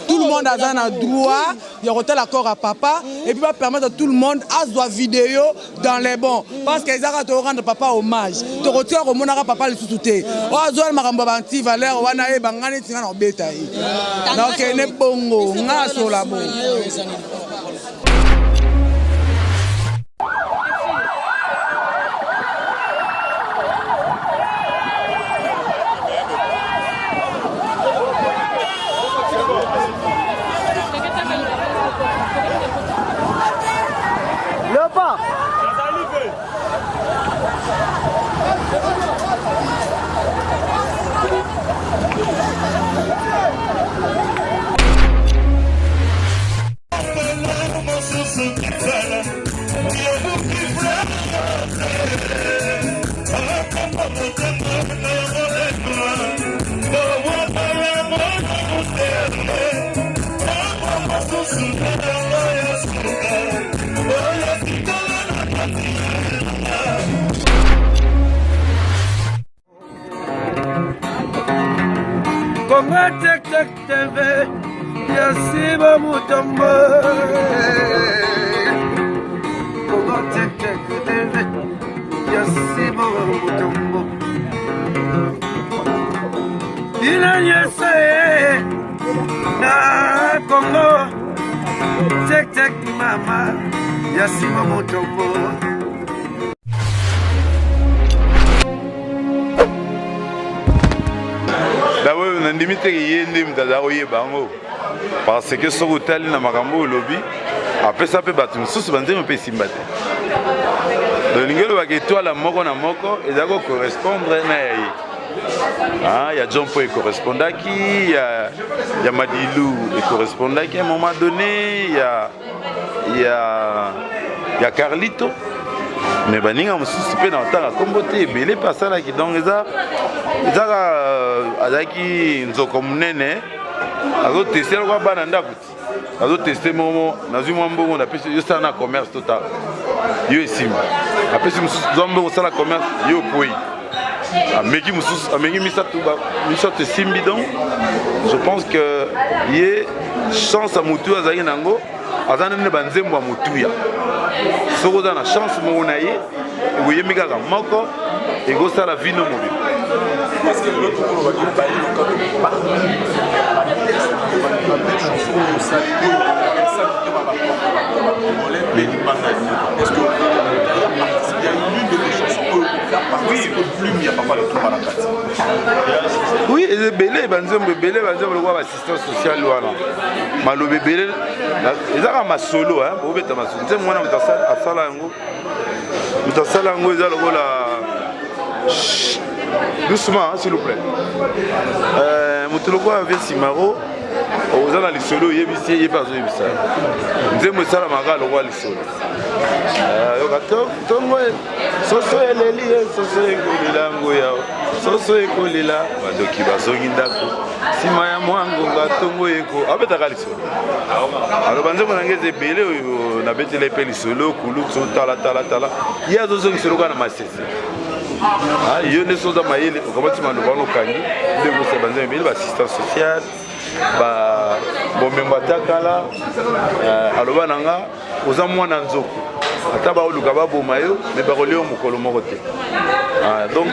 Tout le monde a un droit, il y a l'accord à papa, et puis va permettre à tout le monde à se voir vidéo dans les bons. Parce qu'ils ont rendre papa hommage. Tu retires au monde à papa le sous-touté. Oh, Zoal Marambabanti, Valère, Wanae, Bangani, Tina, Betaï. Donc, il n'est pas bon, on a sur la bonne. Tek tek TV, Yasiba Mutombo. Tek tek TV, Yasiba Mutombo. Ina yese na Congo. Tek tek mama, Yasiba Mutombo. D'abord, on limite yende mtadaoye bango parce que ce hôtel na makambo lobby après ça peut battre sous banze me pesimbate. Donc l'ingelo va que toi la moko na moko et d'accord correspondre na ah il y a John Paul correspondaki il y a Madilou et correspondaki à un moment donné il y a Carlito. Mais baninga mususu pe na tanga kombote belé pasala ki donc eza azaki nzoko munene azo tester kwa bana ndakuti azo tester momo nazwi mwambongo na pesi yo sana commerce total yo esimba apesi mususu zombo sala commerce yo koi ameki mususu ameki misatu simbi donc je pense que yé chance à mutu azaki nango azana ne banzembo a mutuya soko za na chance mo na ye oui mi kaka moko et go sala vino mo parce que l'autre pour va dire bailler le cadre pas est-ce que il y a une de vos chansons que oui plume il y a pas le tour à la carte oui et belé banzembo le quoi assistance sociale wana malobe belé ezaka ma solo hein bo beta ma solo nzembo wana mutasala asala yango ezala lokola doucement s'il vous plaît mutuloko avec Simaro ozala lisolo yebisi yebazo yebisa nzembo sala magalo kwa lisolo yokato tongo soso eleli soso ekolila ngoya soso ekolila badoki bazongi ndako sima ya mwango ngatongo eko abetaka lisolo alo banzembo nangeze bele oyo na betele pe lisolo kulu tala yazo zongi lisolo kana masese ah yo ne soza mayele okamati mando bano kangi ndeko se banzembo bele ba assistance sociale ba bomembo atakala aloba nanga oza mwana nzoko ata ba oluka ba boma yo me ba kolio mukolo moko te donc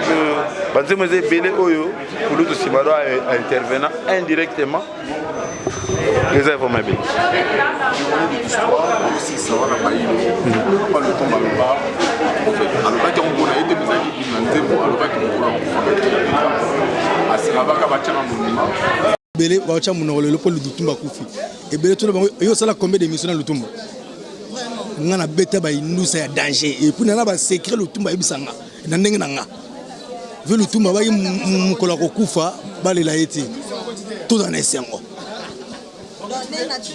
banzembo ze bele oyo kulutu simaro a intervenant indirectement les informations aussi ça va pas pas le temps là en fait alors pas qu'on a été besoin de nzembo alors pas qu'on a asira baka bachama monument belé bacha munolo le pole Lutumba kufi et belé tout le monde yo sala combien d'émissions dans Lutumba ngana beta ba inusa ya danger et puis nana ba secret Lutumba ebisanga na ndenge nanga vu Lutumba ba mukola ko kufa balela eti tout dans esengo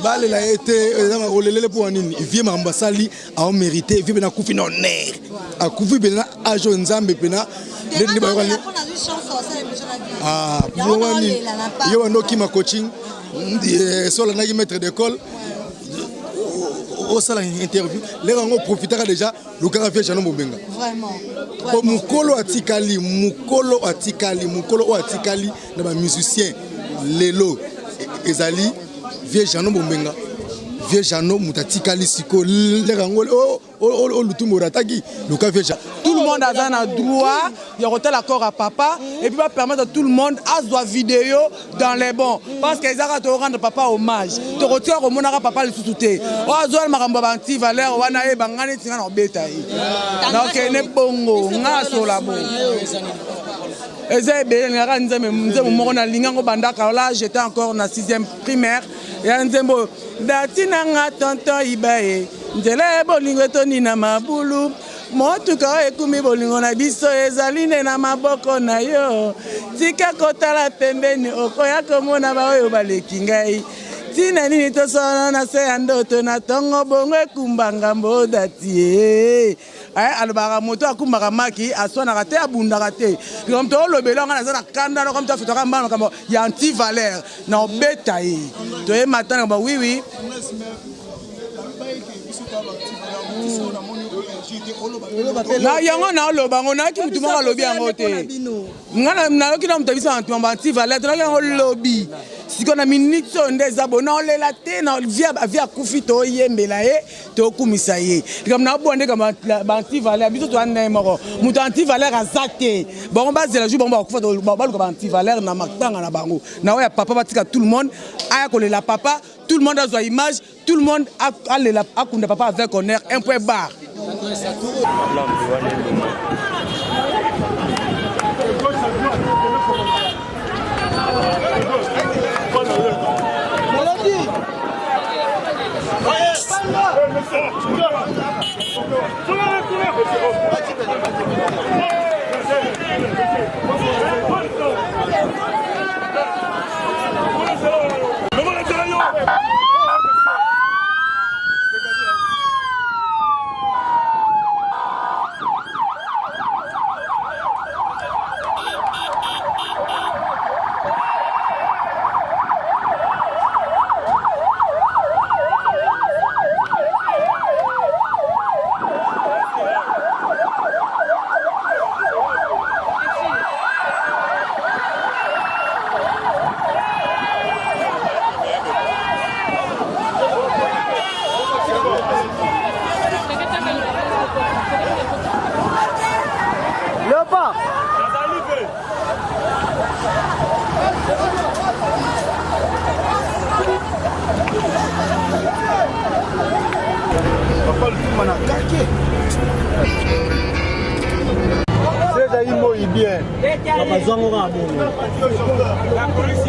balela ete na rolelele pour nini vie mambasali a mérité vie na kufi na honneur a kufi bena ajo nzambe pena le ba ko ah yo ando ki ma coaching sola na maître d'école au salon interview les rango profitera déjà le carafé Jean Mobenga vraiment mukolo atikali na ba musicien lelo ezali vieux Jano Bombenga vieux Jano mutatikali siko lerango o lutumbo rataki luka vieux Jano. Tout le monde a un droit, il y a l'accord à papa et puis va permettre à tout le monde à voir vidéo dans les bons parce qu'ils ont rendre papa hommage. Tu retiens au monara papa le sous-souté. Oh azol maramba banti valeur wana e bangani tinga na beta yi. Donc ne bongo ngaso la bo. J'étais encore en 6e primaire. Datinanga tonton ibaye. Ndele bolingo toni na mabulu. Motuka ekumi bolingo na biso ezaline na maboko na yo. Tika kotala pembeni okoya komona ba oyo baleki ngai. Tina nini tosona na se andoto na tongo bongo ekumbanga mbodatie. Alobara moto akumbaka maki aswana kate abunda kate. Comme to lobelo ngana za kanda comme to fitoka mbana kama ya anti valeur na obeta yi. To e matana ba oui. Na yango na loba ngona ki mutu moko lobi yango te. Ngana na ki na mutabisa anti valeur to yango lobby. Si on a minute des abonnés, on les la tête, on via Koufi to yembela e to kumisa ye. Comme na bonde comme anti valeur, biso to anda moko. Mutu anti valeur azate. Bon base la jour bon ba kufa to ba comme anti valeur na makanga na bango. Na ya papa batika tout le monde, aya ko la papa, tout le monde a sa image, tout le monde a la akunda papa avec honneur un point barre. La police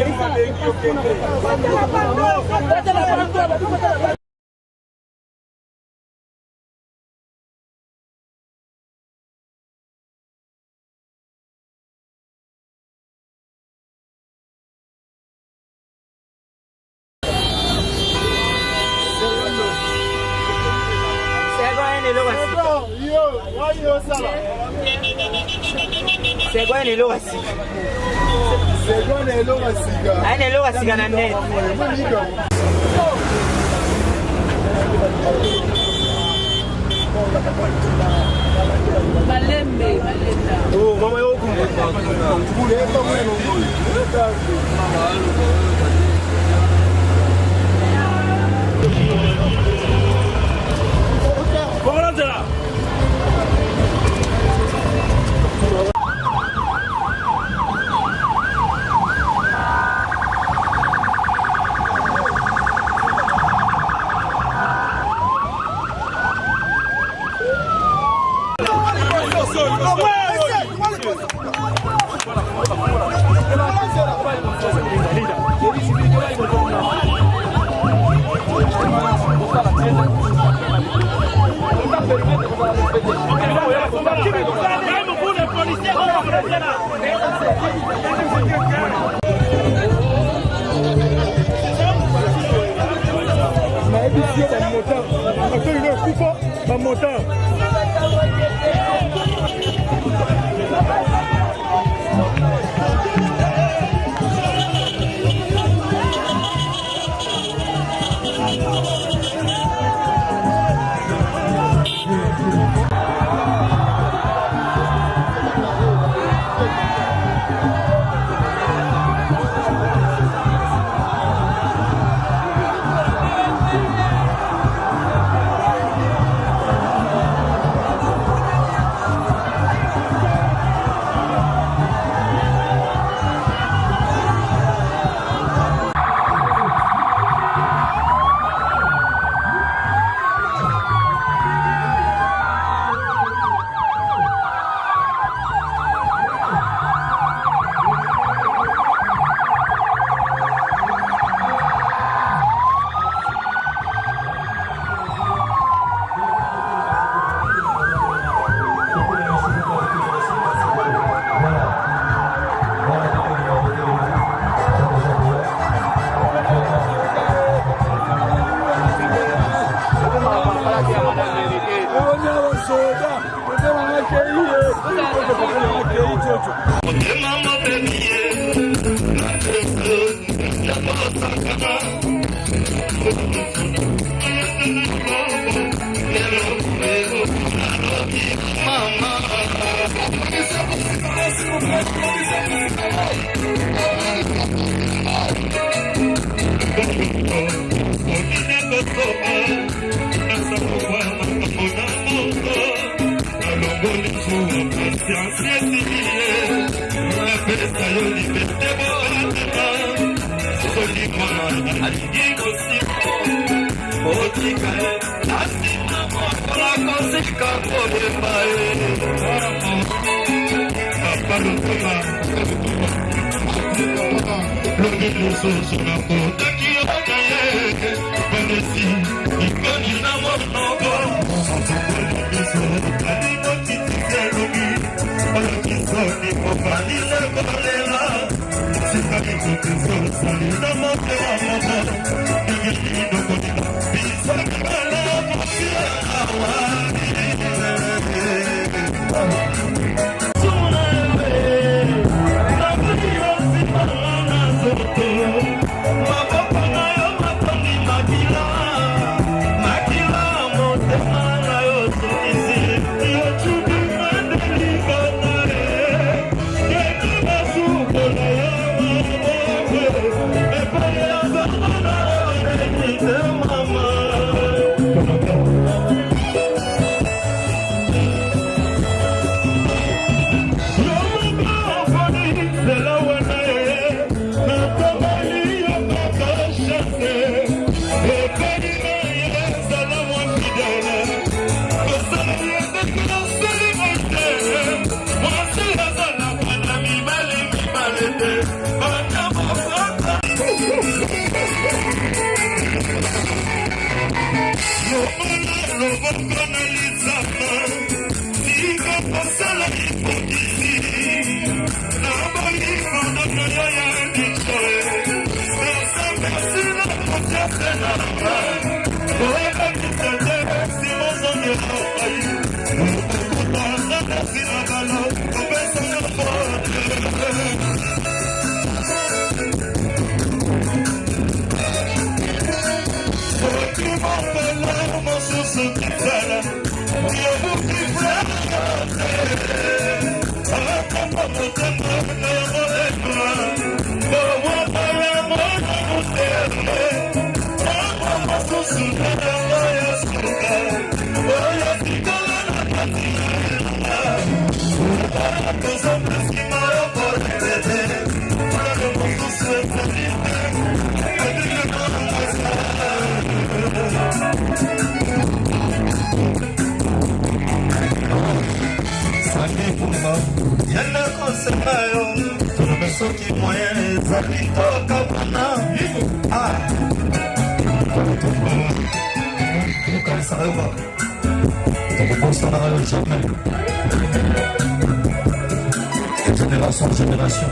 Génération en génération.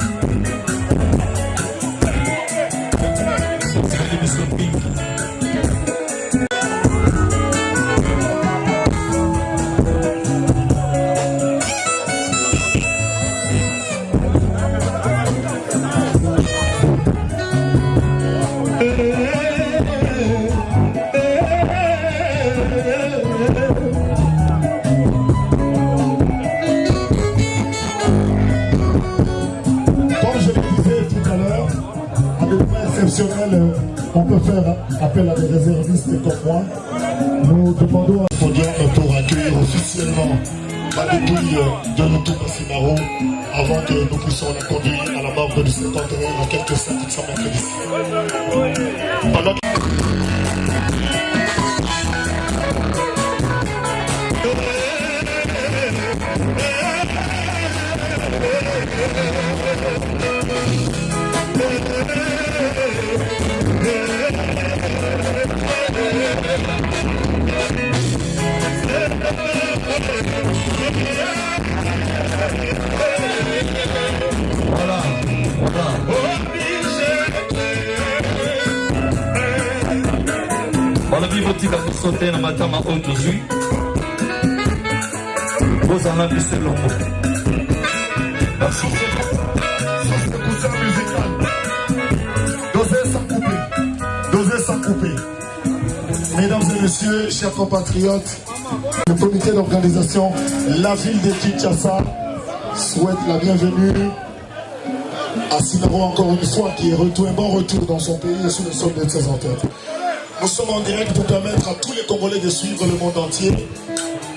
On peut faire appel à des réservistes comme moi. Nous demandons à podium pour accueillir officiellement la dépouille de Lutumba Simaro avant que nous puissions la conduire à la morgue du Saint-André dans quelques 500 mètres d'ici. Pendant Tika sauter na matama aujourd'hui. Vous en avez laissé l'homme. sur ce concert musical. Doser sans couper. Mesdames et messieurs, chers compatriotes, le comité d'organisation, la ville de Kinshasa souhaite la bienvenue à Simaro encore une fois, qui est un bon retour dans son pays et sous le sol de ses ententes. Nous sommes en direct pour permettre à tous les Congolais de suivre le monde entier.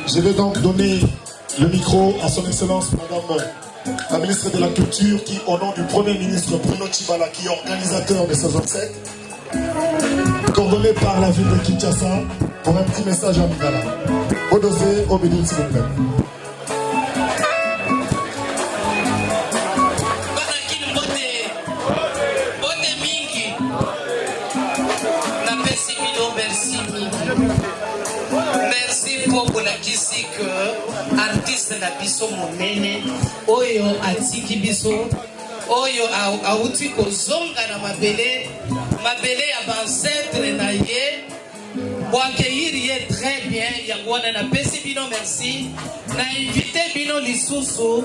Je vais donc donner le micro à son Excellence, Madame la ministre de la Culture, qui, au nom du Premier ministre Bruno Tshibala, qui est organisateur de ces obsèques, coordonné par la ville de Kinshasa, pour un petit message à Migala. Odosé, obédience s'il vous plaît. Merci pour bolakisi que artiste na biso monene oyo atiki biso oyo auti kozonga na mabele ya bancetre na ye boaccueillir ye très bien yango wana na pesi bino merci na invité bino lisusu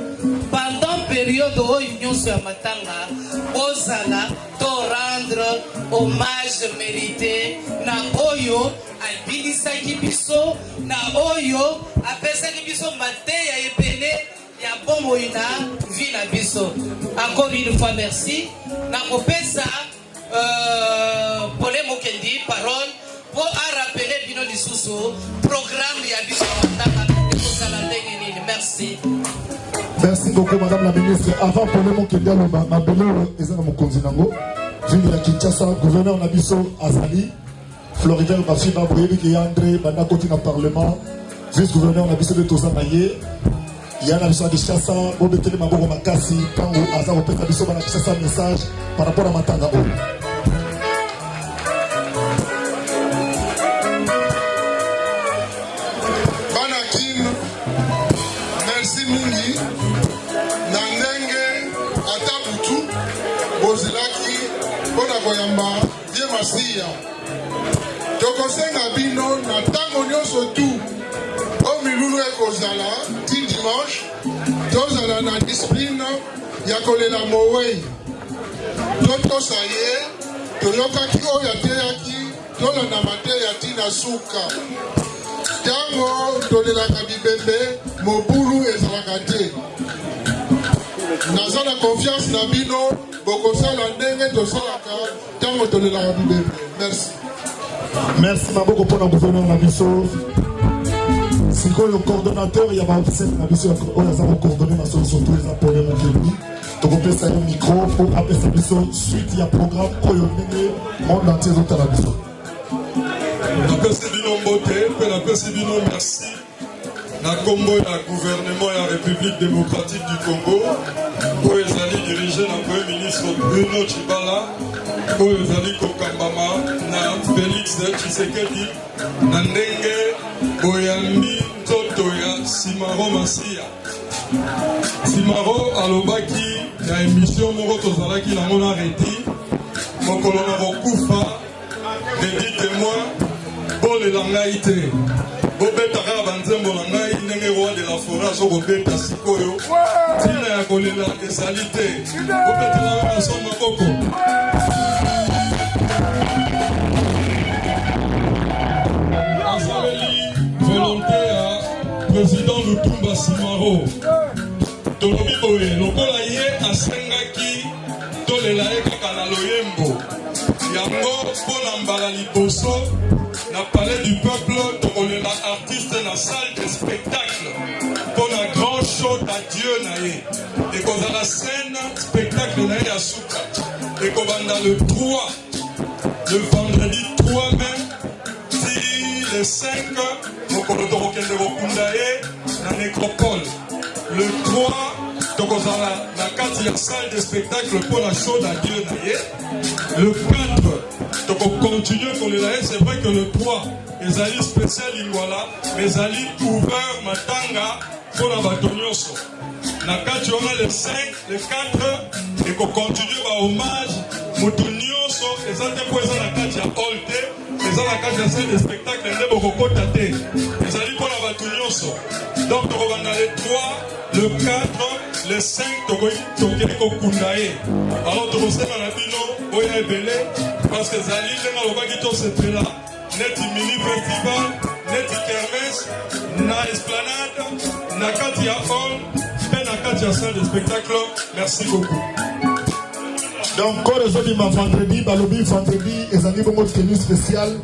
pendant période oyo nyonso ya matanga bozala to rendre hommage mérité na oyo albilisaki biso na oyo apesaki biso mateya ebele ya bomoi na vie na biso. Encore une fois merci na kopesa Pole Mokendi parole pour rappeler bino lisusu programme ya biso matanga ekozala ndenge nini. Merci. Merci beaucoup Madame la ministre. Avant Pole Mokendi aloba mabelo eza na mokonzi nango ville ya Kinshasa, gouverneur na biso azali Floribert Bafiba boyebi ke André banda koti na parlement, vice-gouverneur na biso de Tozanaye yana biso de Kinshasa bobetele maboko makasi tango aza kopesa biso bana Kinshasa message par rapport à matanga o. Banakim, merci mingi na ndenge atabutu bozilaki mpona koyamba vie masiya. Tokosenga bino na tango nyonso tu o milulu ekozala ti dimanche tozala na discipline ya kolela mowei totosa ye toyokaki oyo ateyaki tolanda mateya tina suka tango tolelaka bibembe mobulu ezalaka te. Naza na confiance na bino bokosala ndenge tosalaka tango tolelaka bibembe. Merci. Merci Maboko pour le gouverneur Nabiso. C'est quoi le coordonnateur? Il y a ma officiel Nabiso. On a coordonné ma solution tous les appels de mon pays. Donc on peut faire un micro pour appeler Nabiso. Suite il y a programme pour le monde entier de Nabiso. La Pécibino Mbote, la Pécibino merci. Na Congo, la gouvernement et la République démocratique du Congo, où ils allaient diriger le Premier ministre Bruno Tshibala, où ils allaient Kokambama, na Félix Tshisekedi, na Ndenge, Boyambi, Totoya, Simaro Masia. Simaro alobaki, na émission Moro Tozalaki, na mon arrêté, mon colonel Rokufa, dédit témoin, bon les langaïtés. Bobetaka banzembo na ngai ndenge roi de la forêt so bobeta sikoyo tina ya kolela ezali te bobetela na so maboko azaleli volonté ya président Lutumba Simaro tolobi boye lokola ye asengaki tolela ye kaka na loyembo yango mpona mbala liboso na palais du peuple, on est l'artiste dans la salle de spectacle. Pour un grand show d'adieu naïe. Et qu'on a la scène spectacle naïe à Souka. Et qu'on va dans le 3, le vendredi 3 mai, si le 5, on va dans la nécropole. Le 3, donc on a la 4e salle de spectacle pour la show d'adieu naïe. Le 4, donc on continue pour les laïcs. C'est vrai que le 3, les alliés spéciaux Lingwala, les alliés ouverts Matanga pour la Batonyoso. La 4, on a le 5, le 4, et qu'on continue à hommage Moutounyoso, les antépoisons la 4, il y a Olte, eza na kati ya salle de spectacle nde bokokota te ezali mpona bato nyonso donc tokobanda le 3 le 4 le 5 tokei kokunda ye alors tokosenga na bino oya ebele parce que ezali ndenge alobaki tosepela neti mini festival neti kermes na esplanade na kati ya hall mpe na kati ya salle de spectacle. Merci beaucoup. Donc, quand les autres vendredi, balobi vendredi, ils ont dit bongo tenue spéciale,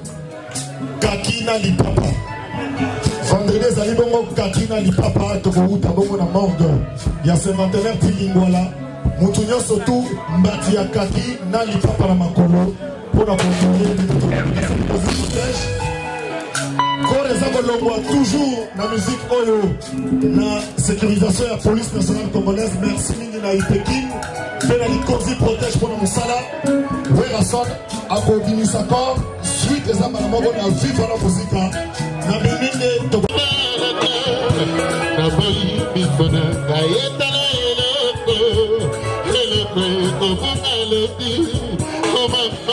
Kakina li papa. Vendredi, ils ont dit bongo Kakina li papa, tokouta bongo na morgue. Il y a 51 tilingwala. Moutounyo surtout, mbati ya Kaki na li papa na makolo. Pour la contrôler, quand les hommes toujours la musique oyo, la sécurisation de la police nationale congolaise, merci Nina Ipekin. Penali Kozi protège pour nous sala. Werason a coordonné sa corps. Suite des hommes à la mort, on a vécu la musique. Na bimine to. Na bali bisona kayeta na eloko. Eloko ko melodi. Oh mama.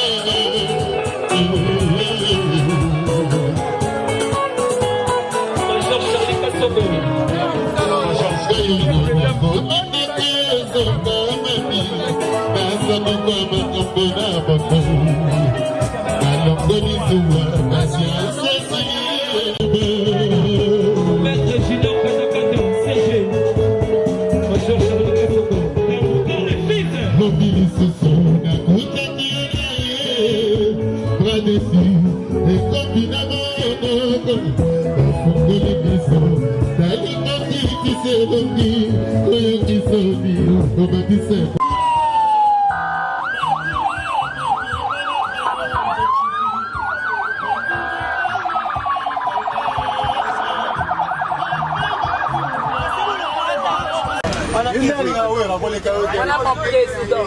On a mon président.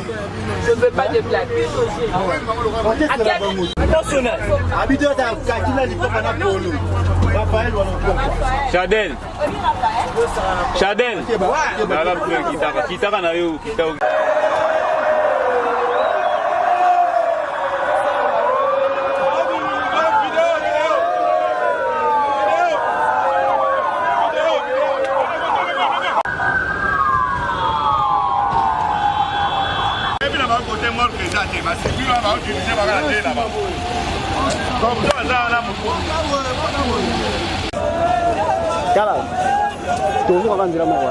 Je ne veux pas de blagues. Chadel. Chadel. Kitaka na yo. Cara, tu mau kan tidak mau?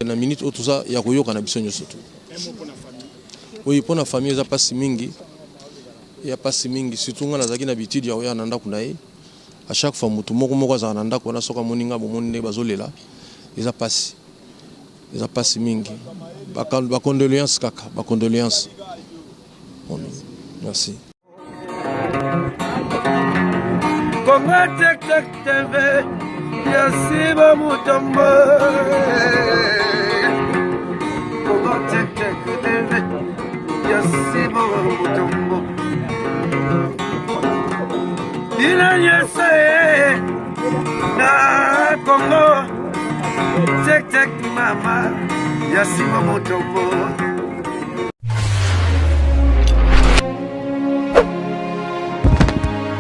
na minute tout ça ya koyoka na biso nyonso tu. Oui, pour la famille ça passe mingi. Il y a pas si mingi surtout nga nazaki na bitidi ya oya nanda kuna ye. À chaque fois mutu moko za nanda kuna soka moninga bomonde bazolela. Ils a passé mingi. Ba condoléances kaka, ba condoléances. Merci. Congo Tek Tek TV, Yassiba Mutombo. Congo Tek Tek TV, Yassiba Mutombo. Ina Yesse, na Congo Tek Tek Mama, Yassiba Mutombo.